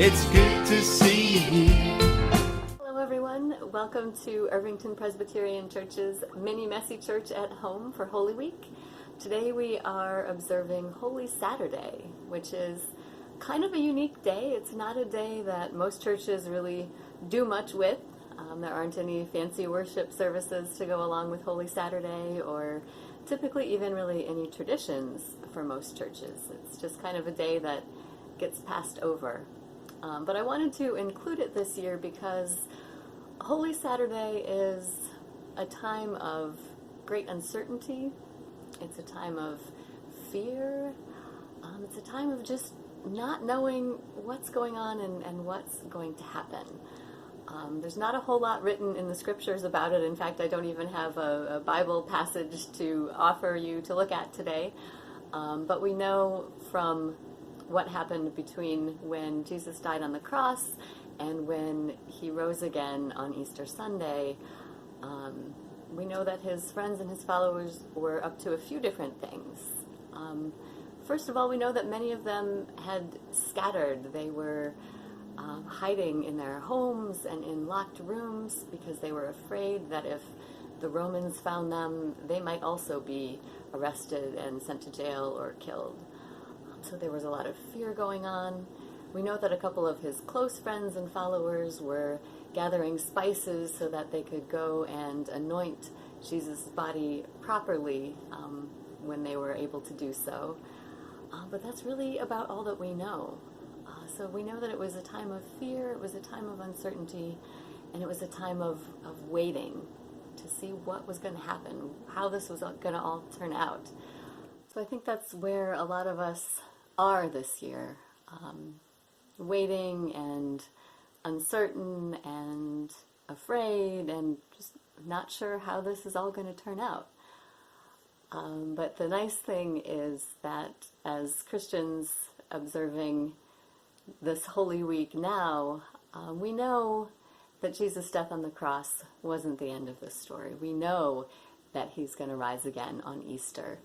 It's good to see you here. Hello everyone, welcome to Irvington Presbyterian Church's Mini Messy Church at Home for Holy Week. Today we are observing Holy Saturday, which is kind of a unique day. It's not a day that most churches really do much with. There aren't any fancy worship services to go along with Holy Saturday, or typically even really any traditions for most churches. It's just kind of a day that gets passed over. But I wanted to include it this year because Holy Saturday is a time of great uncertainty. It's a time of fear. It's a time of just not knowing what's going on and what's going to happen. There's not a whole lot written in the scriptures about it. In fact, I don't even have a Bible passage to offer you to look at today. But we know from what happened between when Jesus died on the cross and when he rose again on Easter Sunday. We know that his friends and his followers were up to a few different things. First of all, we know that many of them had scattered. They were hiding in their homes and in locked rooms because they were afraid that if the Romans found them, they might also be arrested and sent to jail or killed. So there was a lot of fear going on. We know that a couple of his close friends and followers were gathering spices so that they could go and anoint Jesus' body properly when they were able to do so. But that's really about all that we know. So we know that it was a time of fear, it was a time of uncertainty, and it was a time of waiting to see what was going to happen, how this was going to all turn out. So I think that's where a lot of us are this year, waiting and uncertain and afraid and just not sure how this is all going to turn out. But the nice thing is that as Christians observing this Holy Week now, we know that Jesus' death on the cross wasn't the end of this story. We know that he's going to rise again on Easter.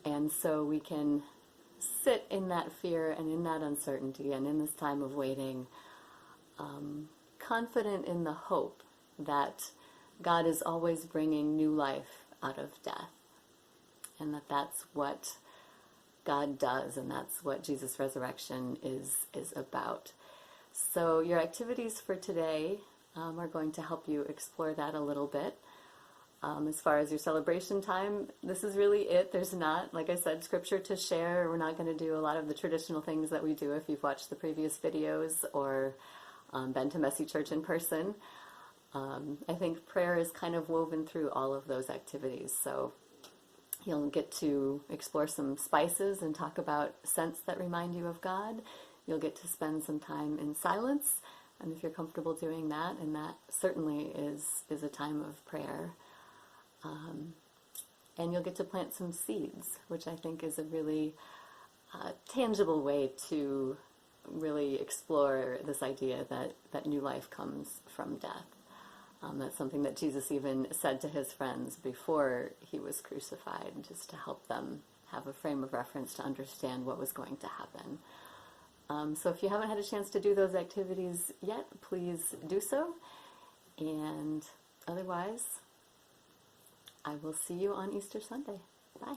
And so we can sit in that fear and in that uncertainty and in this time of waiting, confident in the hope that God is always bringing new life out of death, and that that's what God does, and that's what Jesus' resurrection is about. So your activities for today are going to help you explore that a little bit. As far as your celebration time, this is really it. There's not, like I said, scripture to share. We're not going to do a lot of the traditional things that we do if you've watched the previous videos or been to Messy Church in person. I think prayer is kind of woven through all of those activities. So you'll get to explore some spices and talk about scents that remind you of God. You'll get to spend some time in silence, and if you're comfortable doing that, and that certainly is a time of prayer. And you'll get to plant some seeds, which I think is a really tangible way to really explore this idea that new life comes from death. That's something that Jesus even said to his friends before he was crucified, just to help them have a frame of reference to understand what was going to happen. So if you haven't had a chance to do those activities yet, please do so. And otherwise, I will see you on Easter Sunday. Bye.